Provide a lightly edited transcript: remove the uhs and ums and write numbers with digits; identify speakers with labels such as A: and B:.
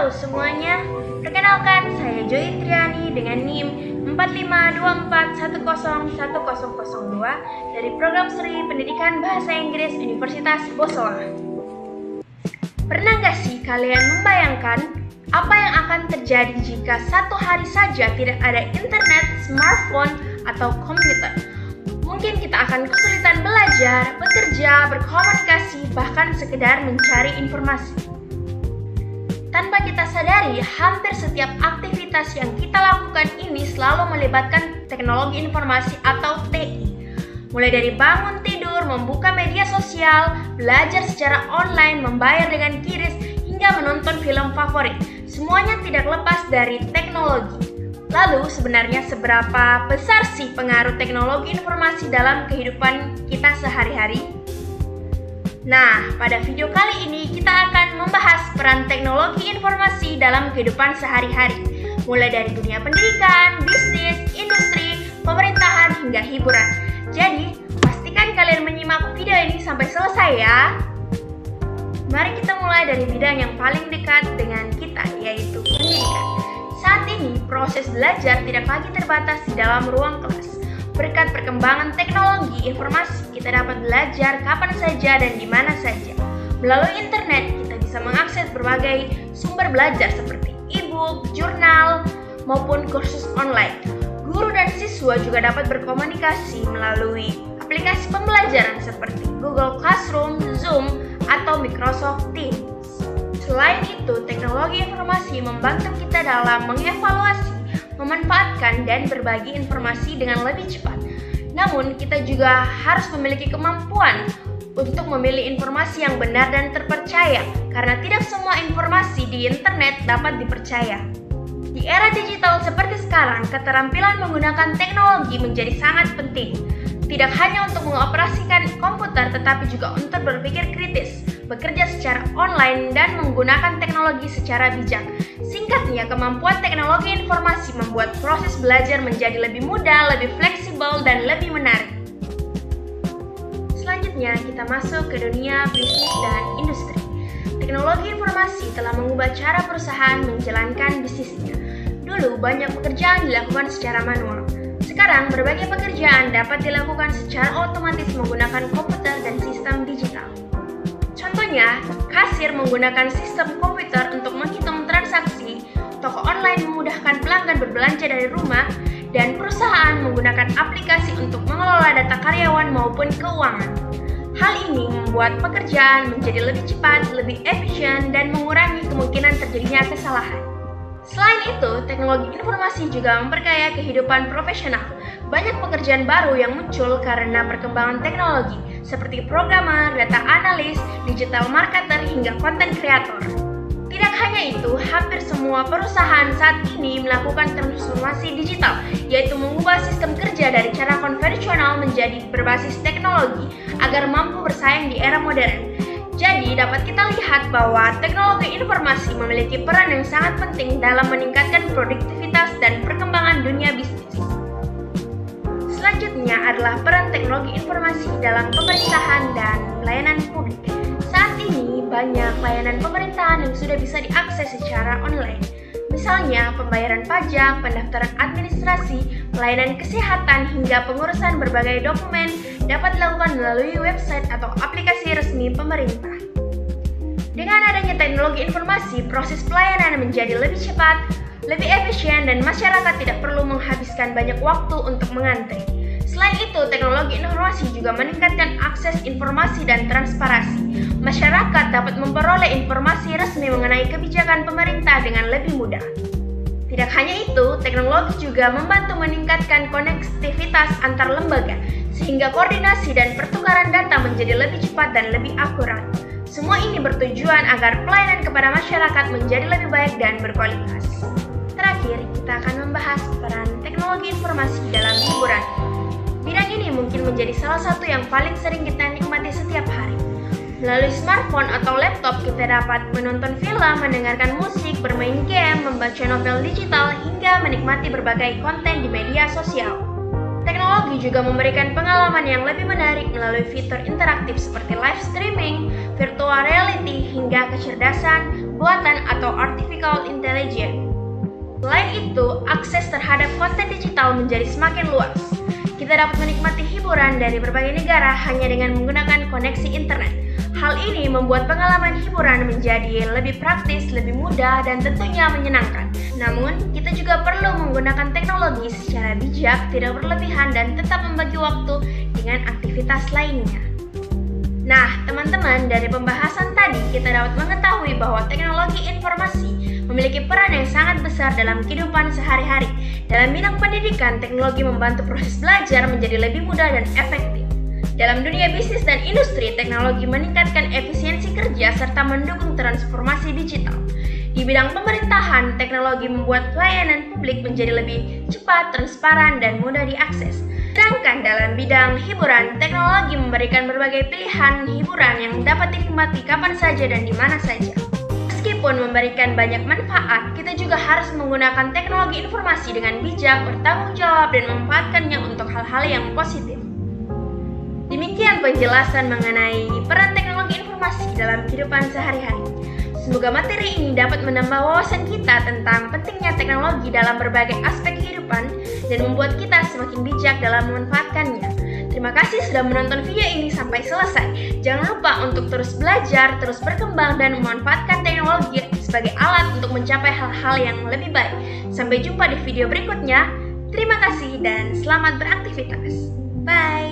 A: Halo semuanya, perkenalkan saya Joy Triani dengan NIM 4524101002 dari Program Studi Pendidikan Bahasa Inggris Universitas Bosowa. Pernah gak sih kalian membayangkan apa yang akan terjadi jika satu hari saja tidak ada internet, smartphone, atau komputer? Mungkin kita akan kesulitan belajar, bekerja, berkomunikasi, bahkan sekedar mencari informasi. Tanpa kita sadari, hampir setiap aktivitas yang kita lakukan ini selalu melibatkan teknologi informasi atau TI. Mulai dari bangun tidur, membuka media sosial, belajar secara online, membayar dengan QRIS, hingga menonton film favorit. Semuanya tidak lepas dari teknologi. Lalu sebenarnya seberapa besar sih pengaruh teknologi informasi dalam kehidupan kita sehari-hari? Nah, pada video kali ini kita akan membahas peran teknologi informasi dalam kehidupan sehari-hari, mulai dari dunia pendidikan, bisnis, industri, pemerintahan, hingga hiburan. Jadi, pastikan kalian menyimak video ini sampai selesai ya. Mari kita mulai dari bidang yang paling dekat dengan kita, yaitu pendidikan. Saat ini, proses belajar tidak lagi terbatas di dalam ruang kelas. Berkat perkembangan teknologi informasi, kita dapat belajar kapan saja dan di mana saja. Melalui internet, kita bisa mengakses berbagai sumber belajar seperti e-book, jurnal, maupun kursus online. Guru dan siswa juga dapat berkomunikasi melalui aplikasi pembelajaran seperti Google Classroom, Zoom, atau Microsoft Teams. Selain itu, teknologi informasi membantu kita dalam mengevaluasi, memanfaatkan, dan berbagi informasi dengan lebih cepat. Namun, kita juga harus memiliki kemampuan untuk memilih informasi yang benar dan terpercaya, karena tidak semua informasi di internet dapat dipercaya. Di era digital seperti sekarang, keterampilan menggunakan teknologi menjadi sangat penting. Tidak hanya untuk mengoperasikan komputer, tetapi juga untuk berpikir kritis, bekerja secara online, dan menggunakan teknologi secara bijak. Singkatnya, kemampuan teknologi informasi membuat proses belajar menjadi lebih mudah, lebih fleksibel, dan lebih menarik. Selanjutnya, kita masuk ke dunia bisnis dan industri. Teknologi informasi telah mengubah cara perusahaan menjalankan bisnisnya. Dulu, banyak pekerjaan dilakukan secara manual. Sekarang, berbagai pekerjaan dapat dilakukan secara otomatis menggunakan komputer dan sistem digital. Contohnya, kasir menggunakan sistem komputer untuk menghitung transaksi, toko online memudahkan pelanggan berbelanja dari rumah, dan perusahaan menggunakan aplikasi untuk mengelola data karyawan maupun keuangan. Hal ini membuat pekerjaan menjadi lebih cepat, lebih efisien, dan mengurangi kemungkinan terjadinya kesalahan. Selain itu, teknologi informasi juga memperkaya kehidupan profesional. Banyak pekerjaan baru yang muncul karena perkembangan teknologi, seperti programmer, data analis, digital marketer, hingga content creator. Tidak hanya itu, hampir semua perusahaan saat ini melakukan transformasi digital, yaitu mengubah sistem kerja dari cara konvensional menjadi berbasis teknologi agar mampu bersaing di era modern. Jadi, dapat kita lihat bahwa teknologi informasi memiliki peran yang sangat penting dalam meningkatkan produktivitas dan perkembangan dunia bisnis. Selanjutnya adalah peran teknologi informasi dalam pemerintahan dan pelayanan publik. Saat ini, banyak layanan pemerintahan yang sudah bisa diakses secara online. Misalnya, pembayaran pajak, pendaftaran administrasi, pelayanan kesehatan, hingga pengurusan berbagai dokumen dapat dilakukan melalui website atau aplikasi resmi pemerintah. Dengan adanya teknologi informasi, proses pelayanan menjadi lebih cepat, lebih efisien, dan masyarakat tidak perlu menghabiskan banyak waktu untuk mengantri. Selain itu, teknologi informasi juga meningkatkan akses informasi dan transparansi. Masyarakat dapat memperoleh informasi resmi mengenai kebijakan pemerintah dengan lebih mudah. Tidak hanya itu, teknologi juga membantu meningkatkan konektivitas antar lembaga, sehingga koordinasi dan pertukaran data menjadi lebih cepat dan lebih akurat. Semua ini bertujuan agar pelayanan kepada masyarakat menjadi lebih baik dan berkualitas. Terakhir, kita akan membahas peran teknologi informasi dalam hiburan. Bidang ini mungkin menjadi salah satu yang paling sering kita nikmati setiap hari. Melalui smartphone atau laptop, kita dapat menonton film, mendengarkan musik, bermain game, membaca novel digital, hingga menikmati berbagai konten di media sosial. Teknologi Teknologi juga memberikan pengalaman yang lebih menarik melalui fitur interaktif seperti live streaming, virtual reality, hingga kecerdasan buatan atau artificial intelligence. Selain itu, akses terhadap konten digital menjadi semakin luas. Kita dapat menikmati hiburan dari berbagai negara hanya dengan menggunakan koneksi internet. Hal ini membuat pengalaman hiburan menjadi lebih praktis, lebih mudah, dan tentunya menyenangkan. Namun, kita juga perlu menggunakan teknologi secara bijak, tidak berlebihan, dan tetap membagi waktu dengan aktivitas lainnya. Nah, teman-teman, dari pembahasan tadi kita dapat mengetahui bahwa teknologi informasi memiliki peran yang sangat besar dalam kehidupan sehari-hari. Dalam bidang pendidikan, teknologi membantu proses belajar menjadi lebih mudah dan efektif. Dalam dunia bisnis dan industri, teknologi meningkatkan efisiensi kerja serta mendukung transformasi digital. Di bidang pemerintahan, teknologi membuat pelayanan publik menjadi lebih cepat, transparan, dan mudah diakses. Sedangkan dalam bidang hiburan, teknologi memberikan berbagai pilihan hiburan yang dapat dinikmati kapan saja dan di mana saja. Meskipun memberikan banyak manfaat, kita juga harus menggunakan teknologi informasi dengan bijak, bertanggung jawab, dan memanfaatkannya untuk hal-hal yang positif. Demikian penjelasan mengenai peran teknologi informasi dalam kehidupan sehari-hari. Semoga materi ini dapat menambah wawasan kita tentang pentingnya teknologi dalam berbagai aspek kehidupan dan membuat kita semakin bijak dalam memanfaatkannya. Terima kasih sudah menonton video ini sampai selesai. Jangan lupa untuk terus belajar, terus berkembang, dan memanfaatkan teknologi sebagai alat untuk mencapai hal-hal yang lebih baik. Sampai jumpa di video berikutnya. Terima kasih dan selamat beraktivitas. Bye!